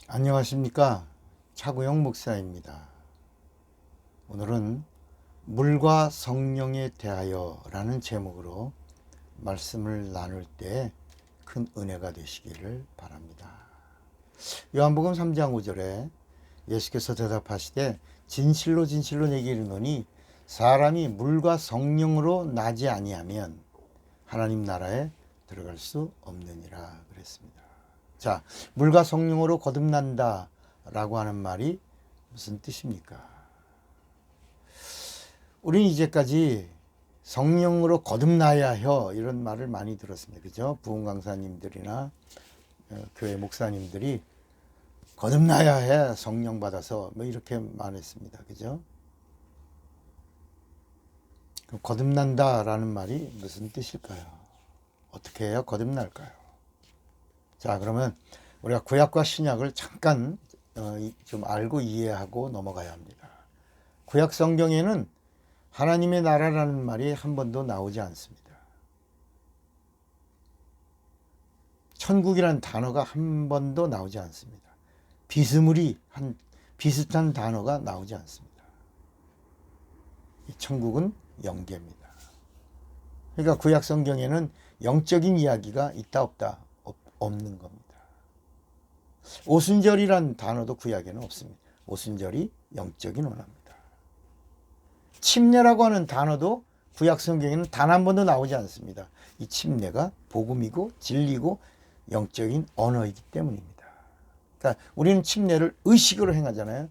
안녕하십니까. 차구영 목사입니다. 오늘은 물과 성령에 대하여 라는 제목으로 말씀을 나눌 때 큰 은혜가 되시기를 바랍니다. 요한복음 3장 5절에 예수께서 대답하시되 진실로 진실로 내게 이르노니 사람이 물과 성령으로 나지 아니하면 하나님 나라에 들어갈 수 없느니라 그랬습니다. 자, 물과 성령으로 거듭난다 라고 하는 말이 무슨 뜻입니까? 우리는 이제까지 성령으로 거듭나야 해 이런 말을 많이 들었습니다. 그죠? 부흥 강사님들이나 교회 목사님들이 거듭나야 해 성령 받아서 뭐 이렇게 말했습니다. 그죠? 그럼 거듭난다 라는 말이 무슨 뜻일까요? 어떻게 해야 거듭날까요? 자, 그러면 우리가 구약과 신약을 잠깐 좀 알고 이해하고 넘어가야 합니다. 구약 성경에는 하나님의 나라라는 말이 한 번도 나오지 않습니다. 천국이라는 단어가 한 번도 나오지 않습니다. 비슷한 단어가 나오지 않습니다. 이 천국은 영계입니다. 그러니까 구약 성경에는 영적인 이야기가 있다 없다 없는 겁니다. 오순절이란 단어도 구약에는 없습니다. 오순절이 영적인 언어입니다. 침례라고 하는 단어도 구약 성경에는 단 한 번도 나오지 않습니다. 이 침례가 복음이고 진리고 영적인 언어이기 때문입니다. 그러니까 우리는 침례를 의식으로 행하잖아요.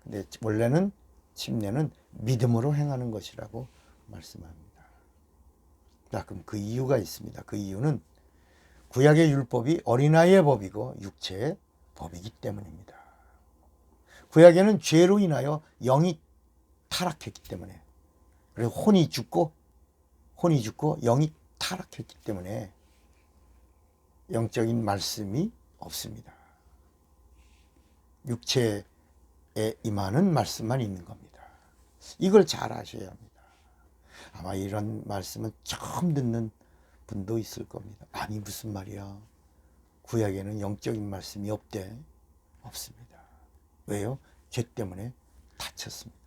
근데 원래는 침례는 믿음으로 행하는 것이라고 말씀합니다. 자, 그럼 그 이유가 있습니다. 그 이유는 구약의 율법이 어린아이의 법이고 육체의 법이기 때문입니다. 구약에는 죄로 인하여 영이 타락했기 때문에, 그리고 혼이 죽고 영이 타락했기 때문에 영적인 말씀이 없습니다. 육체에 임하는 말씀만 있는 겁니다. 이걸 잘 아셔야 합니다. 아마 이런 말씀은 처음 듣는 분도 있을 겁니다. 아니 무슨 말이야? 구약에는 영적인 말씀이 없대. 없습니다. 왜요? 죄 때문에 닫혔습니다.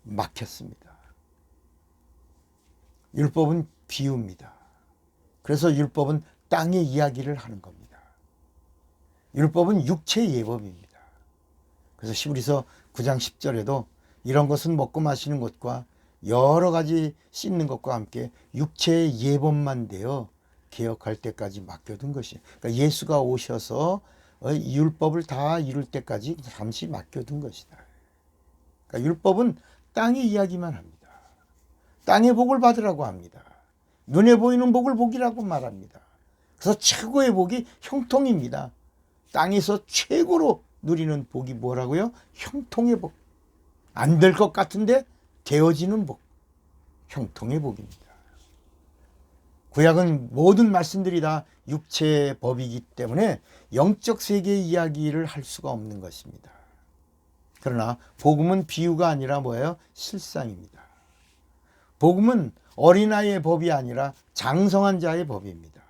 막혔습니다. 율법은 비유입니다. 그래서 율법은 땅의 이야기를 하는 겁니다. 율법은 육체의 예법입니다. 그래서 히브리서 9장 10절에도 이런 것은 먹고 마시는 것과 여러 가지 씻는 것과 함께 육체의 예법만 되어 개혁할 때까지 맡겨둔 것이에요. 그러니까 예수가 오셔서 율법을 다 이룰 때까지 잠시 맡겨둔 것이다. 그러니까 율법은 땅의 이야기만 합니다. 땅의 복을 받으라고 합니다. 눈에 보이는 복을 복이라고 말합니다. 그래서 최고의 복이 형통입니다. 땅에서 최고로 누리는 복이 뭐라고요? 형통의 복. 안 될 것 같은데 되어지는 복. 형통의 복입니다. 구약은 모든 말씀들이 다 육체의 법이기 때문에 영적 세계의 이야기를 할 수가 없는 것입니다. 그러나 복음은 비유가 아니라 뭐예요? 실상입니다. 복음은 어린아이의 법이 아니라 장성한 자의 법입니다.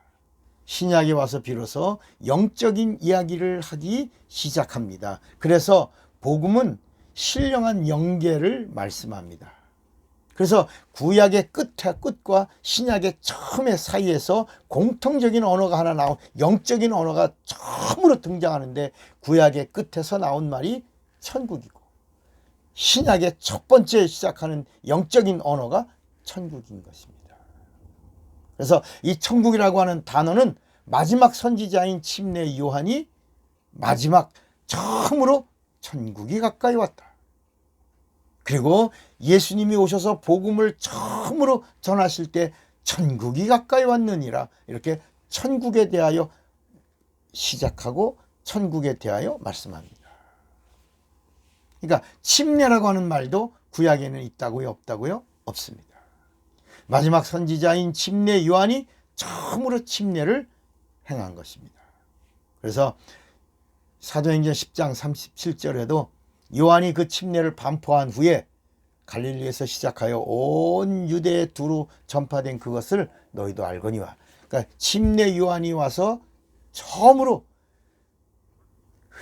신약에 와서 비로소 영적인 이야기를 하기 시작합니다. 그래서 복음은 신령한 영계를 말씀합니다. 그래서 구약의 끝과 신약의 처음의 사이에서 공통적인 언어가 하나 영적인 언어가 처음으로 등장하는데 구약의 끝에서 나온 말이 천국이고 신약의 첫 번째 시작하는 영적인 언어가 천국인 것입니다. 그래서 이 천국이라고 하는 단어는 마지막 선지자인 침례 요한이 마지막 처음으로 천국이 가까이 왔다. 그리고 예수님이 오셔서 복음을 처음으로 전하실 때 천국이 가까이 왔느니라 이렇게 천국에 대하여 시작하고 천국에 대하여 말씀합니다. 그러니까 침례라고 하는 말도 구약에는 있다고요? 없다고요? 없습니다. 마지막 선지자인 침례 요한이 처음으로 침례를 행한 것입니다. 그래서 사도행전 10장 37절에도 요한이 그 침례를 반포한 후에 갈릴리에서 시작하여 온 유대에 두루 전파된 그것을 너희도 알거니와. 그러니까 침례 요한이 와서 처음으로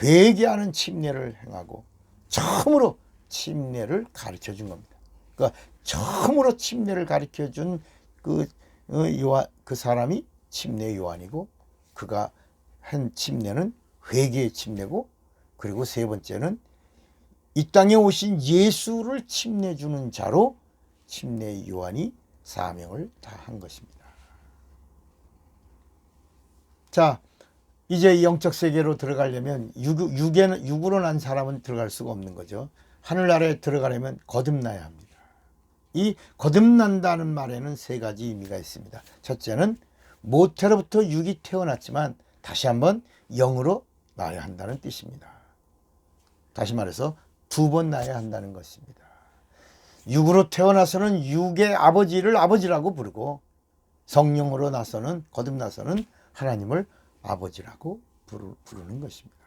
회개하는 침례를 행하고 처음으로 침례를 가르쳐 준 겁니다. 그러니까 처음으로 침례를 가르쳐 준 그 사람이 침례 요한이고, 그가 한 침례는 회개의 침례고, 그리고 세 번째는 이 땅에 오신 예수를 침례 주는 자로 침례 요한이 사명을 다한 것입니다. 자, 이제 영적 세계로 들어가려면 육으로 난 사람은 들어갈 수가 없는 거죠. 하늘나라에 들어가려면 거듭나야 합니다. 이 거듭난다는 말에는 세 가지 의미가 있습니다. 첫째는 모태로부터 육이 태어났지만 다시 한번 영으로 나야 한다는 뜻입니다. 다시 말해서 두 번 나야 한다는 것입니다. 육으로 태어나서는 육의 아버지를 아버지라고 부르고, 성령으로 나서는, 거듭나서는 하나님을 아버지라고 부르는 것입니다.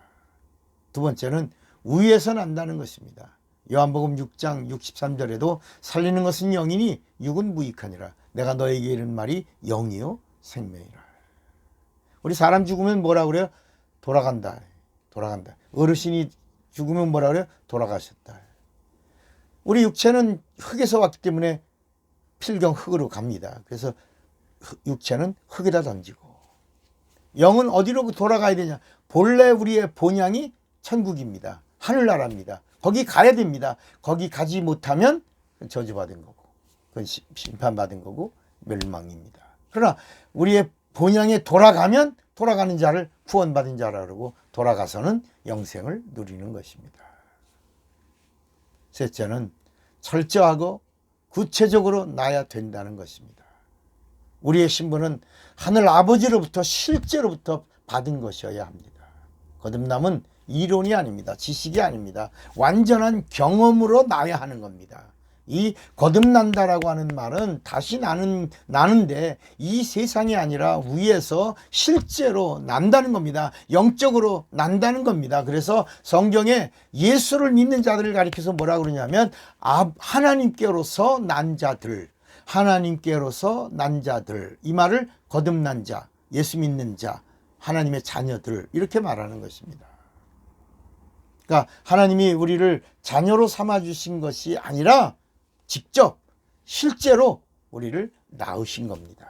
두 번째는 위에서 난다는 것입니다. 요한복음 6장 63절에도 살리는 것은 영이니 육은 무익하니라. 내가 너에게 이른 말이 영이요 생명이라. 우리 사람 죽으면 뭐라 그래요? 돌아간다. 돌아간다. 어르신이 죽으면 뭐라 그래요? 돌아가셨다. 우리 육체는 흙에서 왔기 때문에 필경 흙으로 갑니다. 그래서 육체는 흙에다 던지고, 영은 어디로 돌아가야 되냐? 본래 우리의 본향이 천국입니다. 하늘나라입니다. 거기 가야 됩니다. 거기 가지 못하면 저주받은 거고, 그건 심판받은 거고 멸망입니다. 그러나 우리의 본향에 돌아가면 돌아가는 자를 구원받은 자라 그러고, 돌아가서는 영생을 누리는 것입니다. 셋째는 철저하고 구체적으로 나야 된다는 것입니다. 우리의 신분은 하늘 아버지로부터 실제로부터 받은 것이어야 합니다. 거듭남은 이론이 아닙니다. 지식이 아닙니다. 완전한 경험으로 나야 하는 겁니다. 이 거듭난다라고 하는 말은 다시 나는데 이 세상이 아니라 위에서 실제로 난다는 겁니다. 영적으로 난다는 겁니다. 그래서 성경에 예수를 믿는 자들을 가리켜서 뭐라 그러냐면 하나님께로서 난 자들, 하나님께로서 난 자들, 이 말을 거듭난 자, 예수 믿는 자, 하나님의 자녀들, 이렇게 말하는 것입니다. 그러니까 하나님이 우리를 자녀로 삼아주신 것이 아니라 직접 실제로 우리를 낳으신 겁니다.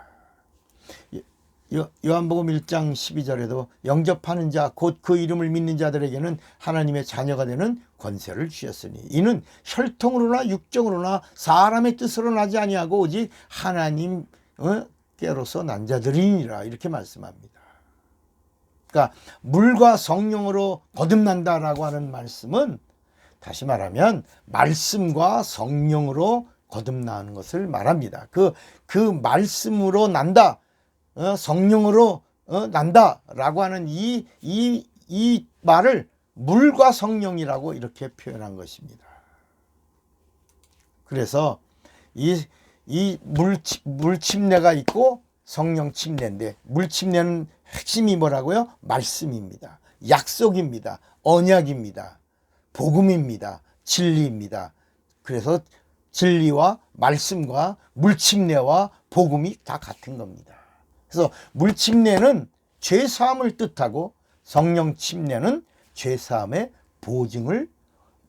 요한복음 1장 12절에도 영접하는 자 곧 그 이름을 믿는 자들에게는 하나님의 자녀가 되는 권세를 주셨으니 이는 혈통으로나 육정으로나 사람의 뜻으로 나지 아니하고 오직 하나님께로서 난 자들이니라, 이렇게 말씀합니다. 그러니까 물과 성령으로 거듭난다라고 하는 말씀은 다시 말하면 말씀과 성령으로 거듭나는 것을 말합니다. 그 말씀으로 난다, 성령으로 난다라고 하는 이 말을 물과 성령이라고 이렇게 표현한 것입니다. 그래서 이 물침례가 있고 성령 침례인데, 물침례는 핵심이 뭐라고요? 말씀입니다. 약속입니다. 언약입니다. 복음입니다. 진리입니다. 그래서 진리와 말씀과 물침례와 복음이 다 같은 겁니다. 그래서 물침례는 죄사함을 뜻하고 성령 침례는 죄사함의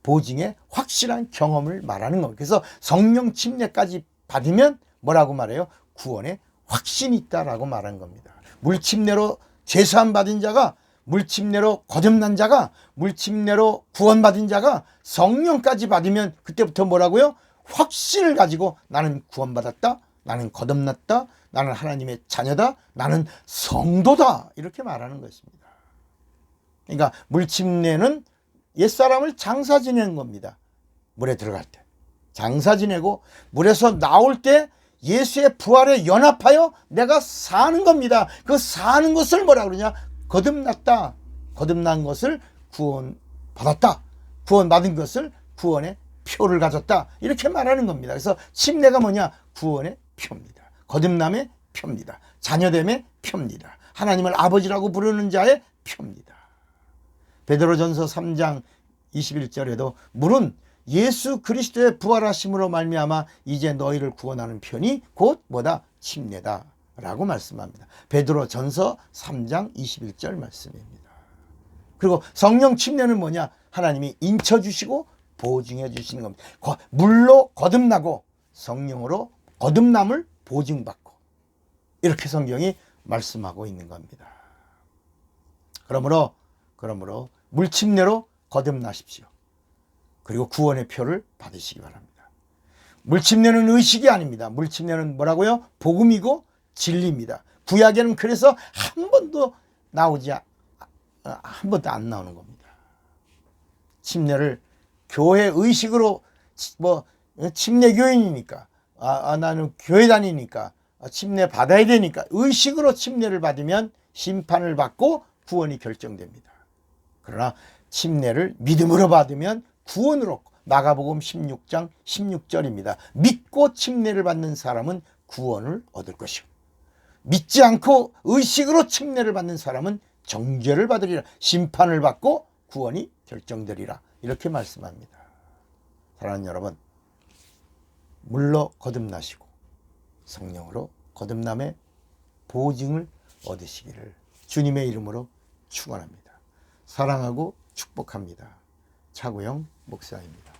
보증의 확실한 경험을 말하는 겁니다. 그래서 성령 침례까지 받으면 뭐라고 말해요? 구원의 확신이 있다라고 말한 겁니다. 물침례로 죄사함 받은 자가, 물침례로 거듭난 자가, 물침례로 구원받은 자가 성령까지 받으면 그때부터 뭐라고요? 확신을 가지고 나는 구원받았다, 나는 거듭났다, 나는 하나님의 자녀다, 나는 성도다, 이렇게 말하는 것입니다. 그러니까 물침례는 옛사람을 장사 지내는 겁니다. 물에 들어갈 때 장사 지내고 물에서 나올 때 예수의 부활에 연합하여 내가 사는 겁니다. 그 사는 것을 뭐라 그러냐? 거듭났다. 거듭난 것을 구원받았다. 구원받은 것을 구원의 표를 가졌다. 이렇게 말하는 겁니다. 그래서 침례가 뭐냐? 구원의 표입니다. 거듭남의 표입니다. 자녀됨의 표입니다. 하나님을 아버지라고 부르는 자의 표입니다. 베드로전서 3장 21절에도 물은 예수 그리스도의 부활하심으로 말미암아 이제 너희를 구원하는 편이 곧 뭐다? 침례다 라고 말씀합니다. 베드로전서 3장 21절 말씀입니다. 그리고 성령 침례는 뭐냐? 하나님이 인쳐 주시고 보증해 주시는 겁니다. 물로 거듭나고 성령으로 거듭남을 보증받고, 이렇게 성경이 말씀하고 있는 겁니다. 그러므로 물침례로 거듭나십시오. 그리고 구원의 표를 받으시기 바랍니다. 물침례는 의식이 아닙니다. 물침례는 뭐라고요? 복음이고 진리입니다. 구약에는 그래서 한 번도 안 나오는 겁니다. 침례를 교회 의식으로, 침례교인이니까, 나는 교회 다니니까 침례 받아야 되니까 의식으로 침례를 받으면 심판을 받고 구원이 결정됩니다. 그러나 침례를 믿음으로 받으면 구원을 얻고, 마가복음 16장 16절입니다. 믿고 침례를 받는 사람은 구원을 얻을 것이고, 믿지 않고 의식으로 침례를 받는 사람은 정죄를 받으리라, 심판을 받고 구원이 결정되리라, 이렇게 말씀합니다. 사랑하는 여러분, 물로 거듭나시고 성령으로 거듭남의 보증을 얻으시기를 주님의 이름으로 축원합니다. 사랑하고 축복합니다. 차구영 목사입니다.